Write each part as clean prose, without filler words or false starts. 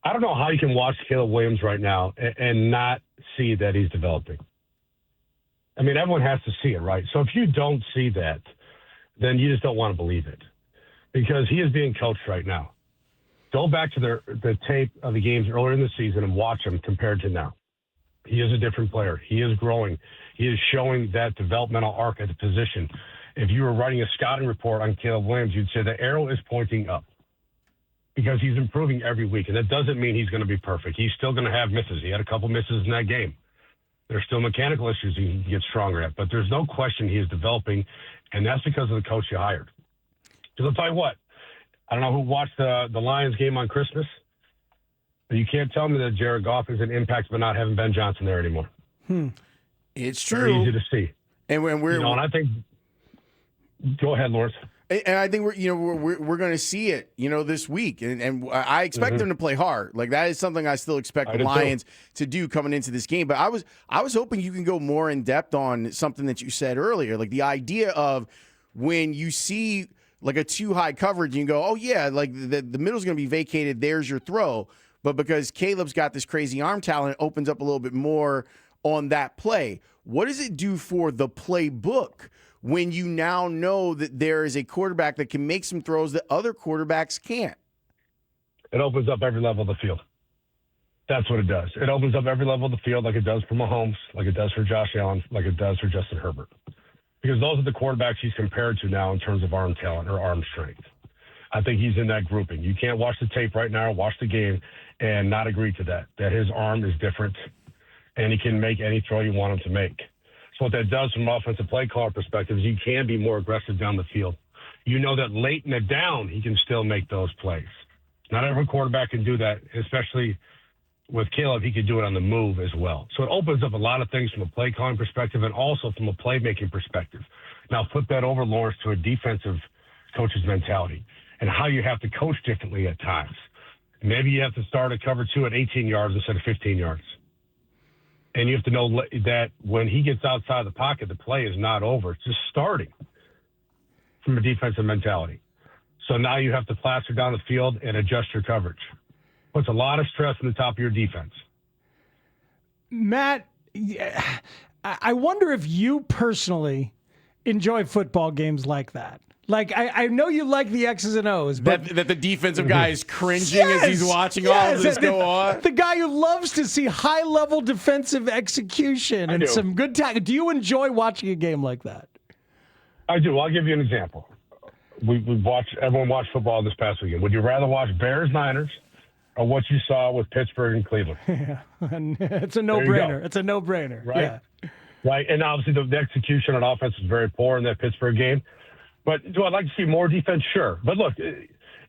I don't know how you can watch Caleb Williams right now and not see that he's developing. I mean, everyone has to see it, right? So if you don't see that, then you just don't want to believe it because he is being coached right now. Go back to the tape of the games earlier in the season and watch him compared to now. He is a different player. He is growing. He is showing that developmental arc at the position. If you were writing a scouting report on Caleb Williams, you'd say the arrow is pointing up because he's improving every week. And that doesn't mean he's going to be perfect. He's still going to have misses. He had a couple misses in that game. There's still mechanical issues he can get stronger at. But there's no question he is developing, and that's because of the coach you hired. Because I'll tell you what, I don't know who watched the Lions game on Christmas, but you can't tell me that Jared Goff is an impact by not having Ben Johnson there anymore. It's true. Very easy to see. And when we're, and I think, go ahead, Lawrence. And I think we're going to see it, this week, and I expect them to play hard. Like that is something I still expect the Lions to do coming into this game. But I was hoping you can go more in depth on something that you said earlier, like the idea of when you see like a too high coverage, and you go, oh yeah, like the middle's going to be vacated. There's your throw, but because Caleb's got this crazy arm talent, it opens up a little bit more on that play. What does it do for the playbook when you now know that there is a quarterback that can make some throws that other quarterbacks can't? It opens up every level of the field. That's what it does. It opens up every level of the field like it does for Mahomes, like it does for Josh Allen, like it does for Justin Herbert. Because those are the quarterbacks he's compared to now in terms of arm talent or arm strength. I think he's in that grouping. You can't watch the tape right now, watch the game, and not agree to that his arm is different and he can make any throw you want him to make. So what that does from an offensive play caller perspective is he can be more aggressive down the field. You know that late in the down, he can still make those plays. Not every quarterback can do that, especially with Caleb. He could do it on the move as well. So it opens up a lot of things from a play calling perspective and also from a playmaking perspective. Now flip that over, Lawrence, to a defensive coach's mentality and how you have to coach differently at times. Maybe you have to start a cover two at 18 yards instead of 15 yards. And you have to know that when he gets outside the pocket, the play is not over. It's just starting from a defensive mentality. So now you have to plaster down the field and adjust your coverage. Puts a lot of stress on the top of your defense. Matt, I wonder if you personally enjoy football games like that. Like, I know you like the X's and O's, but that the defensive guy is cringing as he's watching all of this go on. The guy who loves to see high-level defensive execution and some good tackle. Do you enjoy watching a game like that? I do. I'll give you an example. Everyone watched football this past weekend. Would you rather watch Bears-Niners or what you saw with Pittsburgh and Cleveland? Yeah, it's a no-brainer. It's a no-brainer. Right? Yeah. Right, and obviously the execution on offense was very poor in that Pittsburgh game. But do I like to see more defense? Sure. But look,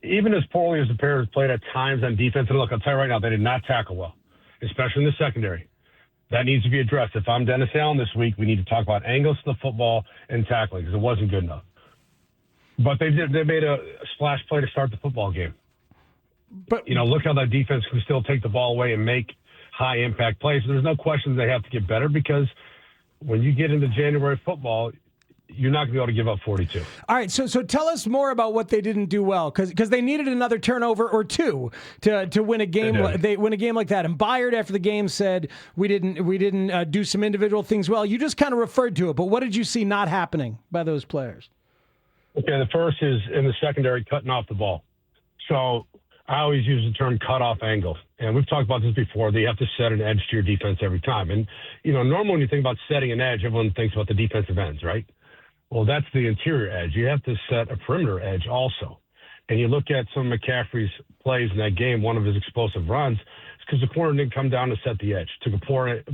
even as poorly as the Bears played at times on defense, and look, I'll tell you right now, they did not tackle well, especially in the secondary. That needs to be addressed. If I'm Dennis Allen this week, we need to talk about angles to the football and tackling because it wasn't good enough. But they made a splash play to start the football game. But look how that defense can still take the ball away and make high-impact plays. There's no question they have to get better because when you get into January football, you're not going to be able to give up 42. All right, so tell us more about what they didn't do well, because they needed another turnover or two to win a game. They win a game like that. And Byard after the game said we didn't do some individual things well. You just kind of referred to it, but what did you see not happening by those players? Okay, the first is in the secondary cutting off the ball. So I always use the term cut-off angle. And we've talked about this before. They have to set an edge to your defense every time. And, normally when you think about setting an edge, everyone thinks about the defensive ends, right? Well, that's the interior edge. You have to set a perimeter edge also. And you look at some of McCaffrey's plays in that game, one of his explosive runs, it's because the corner didn't come down to set the edge. Took a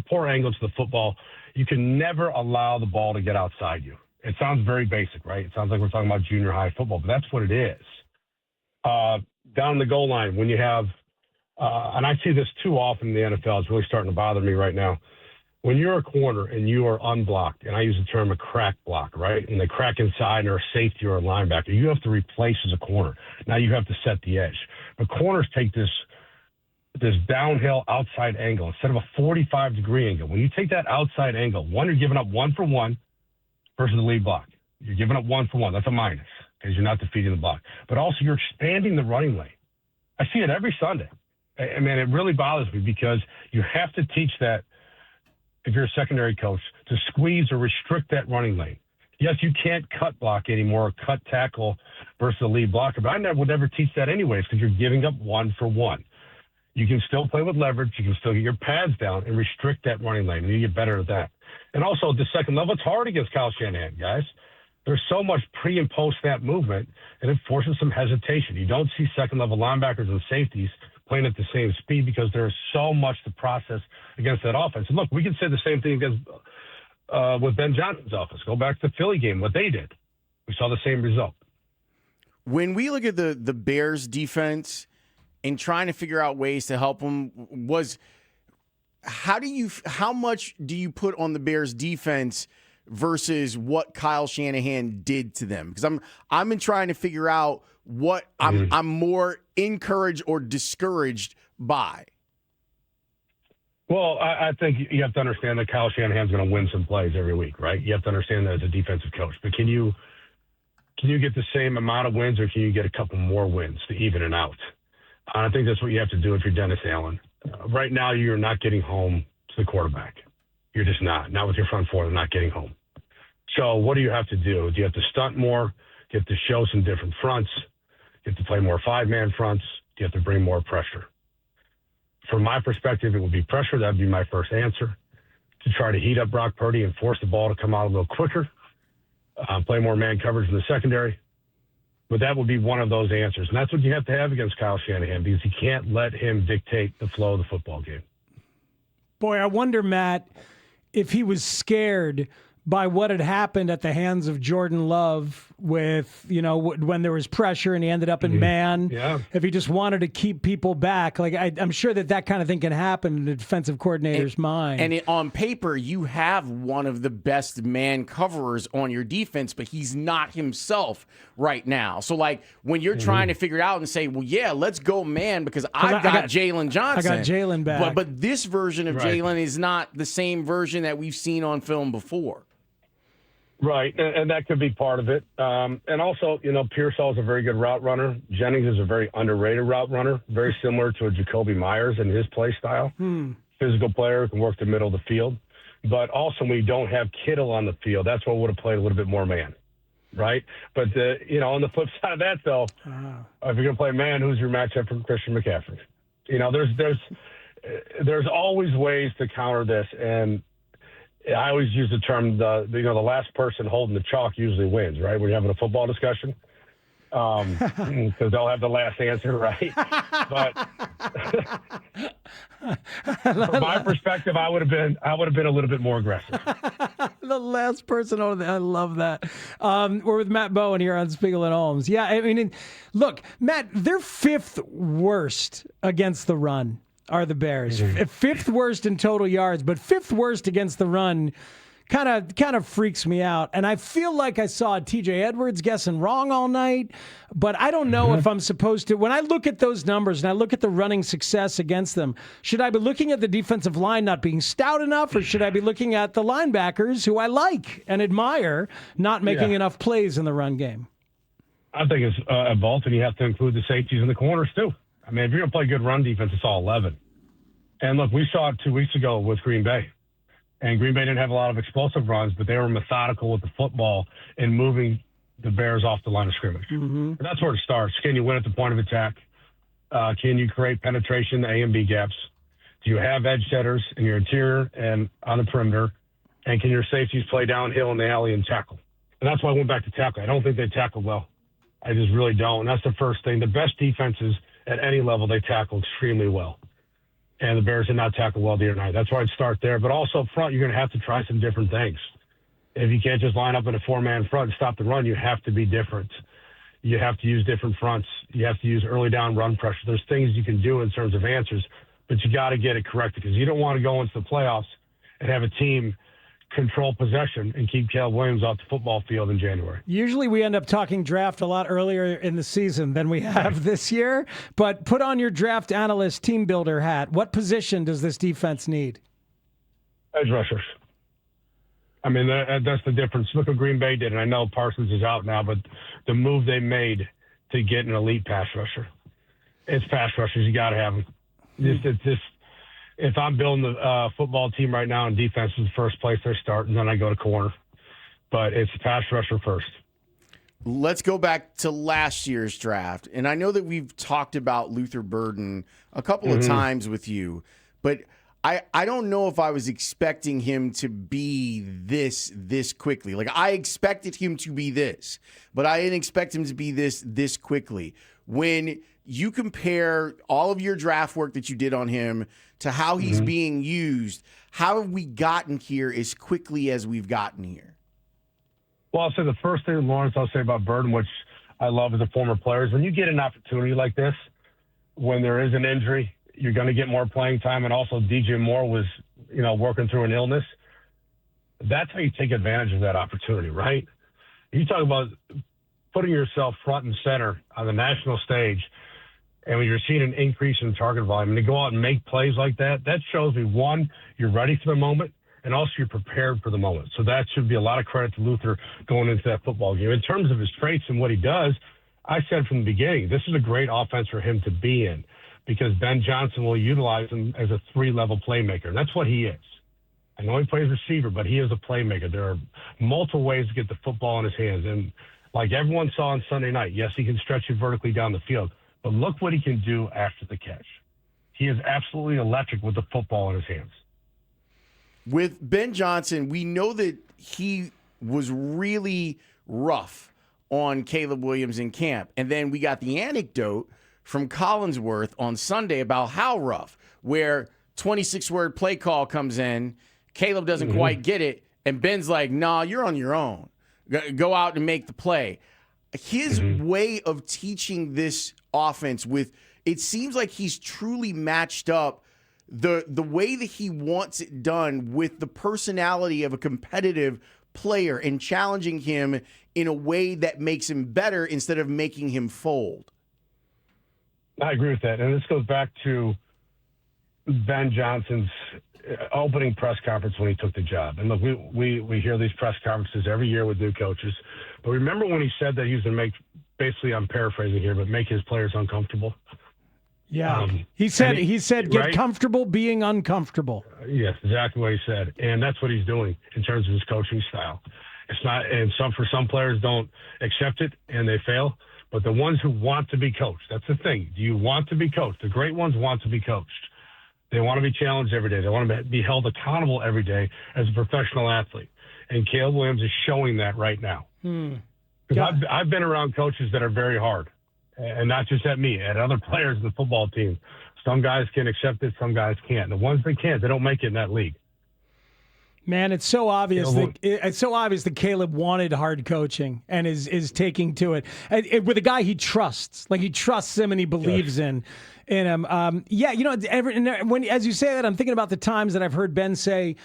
poor angle to the football. You can never allow the ball to get outside you. It sounds very basic, right? It sounds like we're talking about junior high football, but that's what it is. Down the goal line, when you have, and I see this too often in the NFL, it's really starting to bother me right now. When you're a corner and you are unblocked, and I use the term a crack block, right? And they crack inside or a safety or a linebacker, you have to replace as a corner. Now you have to set the edge. But corners take this downhill outside angle instead of a 45-degree angle. When you take that outside angle, you're giving up 1-for-1 versus the lead block. You're giving up 1-for-1. That's a minus because you're not defeating the block. But also you're expanding the running lane. I see it every Sunday. I mean, it really bothers me because you have to teach that, if you're a secondary coach, to squeeze or restrict that running lane. Yes, you can't cut block anymore, or cut tackle versus the lead blocker, but I would never teach that anyways because you're giving up 1-for-1. You can still play with leverage. You can still get your pads down and restrict that running lane, and you get better at that. And also, at the second level, it's hard against Kyle Shanahan, guys. There's so much pre- and post-snap movement, and it forces some hesitation. You don't see second-level linebackers and safeties playing at the same speed because there's so much to process against that offense. And look, we can say the same thing against with Ben Johnson's offense. Go back to the Philly game, what they did. We saw the same result. When we look at the Bears defense and trying to figure out ways to help them, how much do you put on the Bears defense versus what Kyle Shanahan did to them? Because I'm been trying to figure out what I'm more encouraged or discouraged by. Well, I think you have to understand that Kyle Shanahan's going to win some plays every week, right? You have to understand that as a defensive coach. But can you get the same amount of wins, or can you get a couple more wins to even it out? I think that's what you have to do if you're Dennis Allen. Right now, you're not getting home to the quarterback. You're just not. Not with your front four. They're not getting home. So what do you have to do? Do you have to stunt more? Do you have to show some different fronts? Do you have to play more five-man fronts? Do you have to bring more pressure? From my perspective, it would be pressure. That would be my first answer, to try to heat up Brock Purdy and force the ball to come out a little quicker, play more man coverage in the secondary. But that would be one of those answers. And that's what you have to have against Kyle Shanahan, because you can't let him dictate the flow of the football game. Boy, I wonder, Matt, if he was scared by what had happened at the hands of Jordan Love with, when there was pressure and he ended up in man. Yeah. If he just wanted to keep people back. Like, I'm sure that kind of thing can happen in a defensive coordinator's mind. And on paper, you have one of the best man coverers on your defense, but he's not himself right now. So, like, when you're trying to figure it out and say, well, yeah, let's go man, because I got Jalen Johnson. I got Jalen back. But this version of Jalen is not the same version that we've seen on film before. Right, and that could be part of it. And also, Pearsall is a very good route runner. Jennings is a very underrated route runner, very similar to a Jacoby Myers in his play style. Physical player who can work the middle of the field. But also, we don't have Kittle on the field. That's what would have played a little bit more man, right? But, on the flip side of that, though, if you're going to play man, who's your matchup for Christian McCaffrey? There's always ways to counter this, and I always use the term, the last person holding the chalk usually wins, right? When you're having a football discussion, because they'll have the last answer, right? But from my perspective, I would have been a little bit more aggressive. The last person on I love that. We're with Matt Bowen here on Spiegel and Holmes. Yeah, I mean, look, Matt, they're fifth worst against the run. Are the Bears. Fifth worst in total yards, but fifth worst against the run kind of freaks me out. And I feel like I saw TJ Edwards guessing wrong all night, but I don't know if I'm supposed to. When I look at those numbers and I look at the running success against them, should I be looking at the defensive line not being stout enough, or should I be looking at the linebackers who I like and admire not making enough plays in the run game? I think it's both, and you have to include the safeties and the corners too. I mean, if you're going to play good run defense, it's all 11. And look, we saw it 2 weeks ago with Green Bay. And Green Bay didn't have a lot of explosive runs, but they were methodical with the football and moving the Bears off the line of scrimmage. And that's where it starts. Can you win at the point of attack? Can you create penetration, A and B gaps? Do you have edge setters in your interior and on the perimeter? And can your safeties play downhill in the alley and tackle? And that's why I went back to tackle. I don't think they tackle well. I just really don't. And that's the first thing. The best defenses at any level, they tackle extremely well. And the Bears did not tackle well the other night. That's why I'd start there. But also up front, you're going to have to try some different things. If you can't just line up in a four-man front and stop the run, you have to be different. You have to use different fronts. You have to use early down run pressure. There's things you can do in terms of answers, but you got to get it corrected because you don't want to go into the playoffs and have a team control possession and keep Caleb Williams off the football field in January. Usually we end up talking draft a lot earlier in the season than we have this year, but put on your draft analyst team builder hat. What position does this defense need? Edge rushers. I mean, that's the difference. Look what Green Bay did, and I know Parsons is out now, but the move they made to get an elite pass rusher. It's pass rushers. You got to have them. Just if I'm building the football team right now and defense is the first place they're starting, then I go to corner. But it's pass rusher first. Let's go back to last year's draft. And I know that we've talked about Luther Burton a couple of times with you, but I don't know if I was expecting him to be this quickly. Like, I expected him to be this, but I didn't expect him to be this quickly. When you compare all of your draft work that you did on him to how he's being used, how have we gotten here as quickly as we've gotten here? Well, I'll say the first thing, Lawrence, I'll say about Burton, which I love as a former player, is when you get an opportunity like this, when there is an injury, you're going to get more playing time. And also DJ Moore was, working through an illness. That's how you take advantage of that opportunity, right? You talk about putting yourself front and center on the national stage, and when you're seeing an increase in target volume, and to go out and make plays like that, that shows me, one, you're ready for the moment, and also you're prepared for the moment. So that should be a lot of credit to Luther going into that football game. In terms of his traits and what he does, I said from the beginning, this is a great offense for him to be in because Ben Johnson will utilize him as a three-level playmaker. And that's what he is. I know he plays receiver, but he is a playmaker. There are multiple ways to get the football in his hands. And like everyone saw on Sunday night, yes, he can stretch it vertically down the field, but look what he can do after the catch. He is absolutely electric with the football in his hands. With Ben Johnson, we know that he was really rough on Caleb Williams in camp. And then we got the anecdote from Collinsworth on Sunday about how rough, where 26-word play call comes in, Caleb doesn't quite get it, and Ben's like, nah, you're on your own. Go out and make the play. His way of teaching this offense it seems like he's truly matched up the way that he wants it done with the personality of a competitive player and challenging him in a way that makes him better instead of making him fold. I agree with that. And this goes back to Ben Johnson's opening press conference when he took the job. And look, we hear these press conferences every year with new coaches. But remember when he said that he was going to make, basically I'm paraphrasing here, but make his players uncomfortable? Yeah. He said, get right? comfortable being uncomfortable. Yes, exactly what he said. And that's what he's doing in terms of his coaching style. It's not, and for some players don't accept it and they fail, but the ones who want to be coached, that's the thing. Do you want to be coached? The great ones want to be coached. They want to be challenged every day. They want to be held accountable every day as a professional athlete. And Caleb Williams is showing that right now. Because I've been around coaches that are very hard. And not just at me, at other players in the football team. Some guys can accept it, some guys can't. The ones that can't, they don't make it in that league. Man, it's so obvious that Caleb wanted hard coaching and is taking to it. With a guy he trusts, like he trusts him and he believes in him. When as you say that, I'm thinking about the times that I've heard Ben say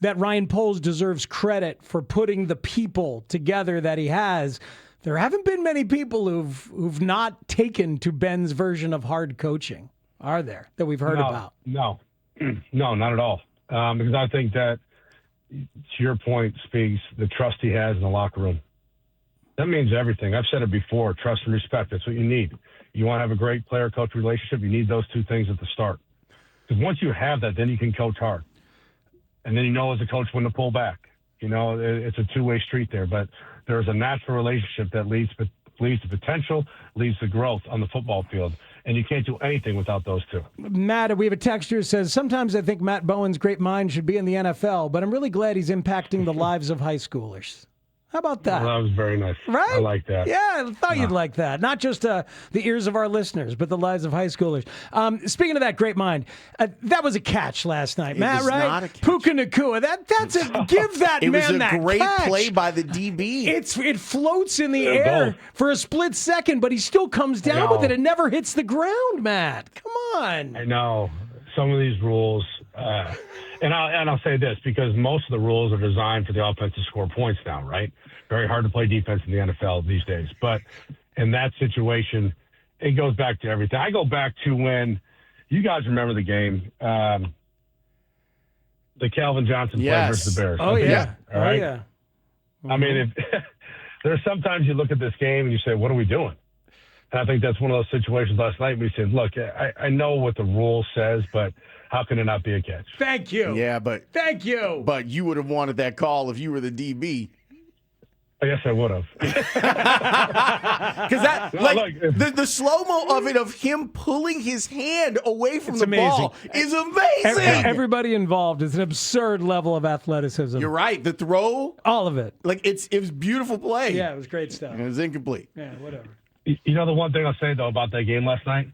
that Ryan Poles deserves credit for putting the people together that he has. There haven't been many people who've not taken to Ben's version of hard coaching, are there, that we've heard about? No, not at all. Because I think that, to your point, speaks the trust he has in the locker room. That means everything. I've said it before, trust and respect. That's what you need. You want to have a great player-coach relationship, you need those two things at the start. Because once you have that, then you can coach hard. And then you know as a coach when to pull back. It's a two-way street there. But there's a natural relationship that leads to potential, leads to growth on the football field. And you can't do anything without those two. Matt, we have a texter who says, sometimes I think Matt Bowen's great mind should be in the NFL, but I'm really glad he's impacting the lives of high schoolers. How about that? Well, that was very nice. Right? I like that. Yeah, I thought you'd like that. Not just the ears of our listeners, but the lives of high schoolers. Speaking of that great mind, that was a catch last night, Matt, right? Not a catch. Puka Nacua. That's a give that it man that catch. It was a great catch. play by the DB. It floats in the air for a split second, but he still comes down with it. It never hits the ground, Matt. Come on. I know. Some of these rules, and I'll say this, because most of the rules are designed for the offense to score points now, right? Very hard to play defense in the NFL these days. But in that situation, it goes back to everything. I go back to when you guys remember the game, the Calvin Johnson play versus the Bears. Oh, yeah. All right? Oh, yeah. I mean, there's sometimes you look at this game and you say, what are we doing? And I think that's one of those situations last night we said, look, I know what the rule says, but how can it not be a catch? Thank you. Yeah, but thank you. But you would have wanted that call if you were the DB. I guess I would have. Because that, the slow-mo of it, of him pulling his hand away from the ball is amazing. Everybody involved is an absurd level of athleticism. You're right. The throw. All of it. Like, it was beautiful play. Yeah, it was great stuff. And it was incomplete. Yeah, whatever. You know, the one thing I'll say, though, about that game last night,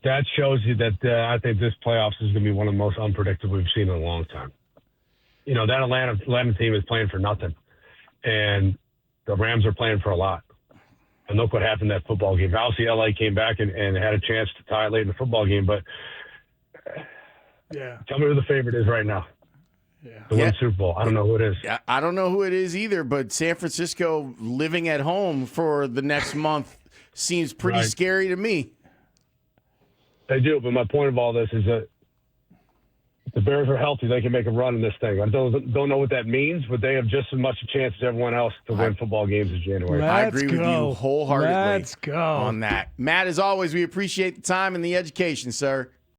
that shows you that I think this playoffs is going to be one of the most unpredictable we've seen in a long time. You know, that Atlanta team is playing for nothing. And the Rams are playing for a lot. And look what happened in that football game. Obviously, LA came back and had a chance to tie it late in the football game. But tell me who the favorite is right now. To win the Super Bowl. I don't know who it is. I don't know who it is either, but San Francisco living at home for the next month seems pretty scary to me. They do, but my point of all this is that the Bears are healthy. They can make a run in this thing. I don't know what that means, but they have just as much a chance as everyone else to win football games in January. I agree with you wholeheartedly on that. Matt, as always, we appreciate the time and the education, sir.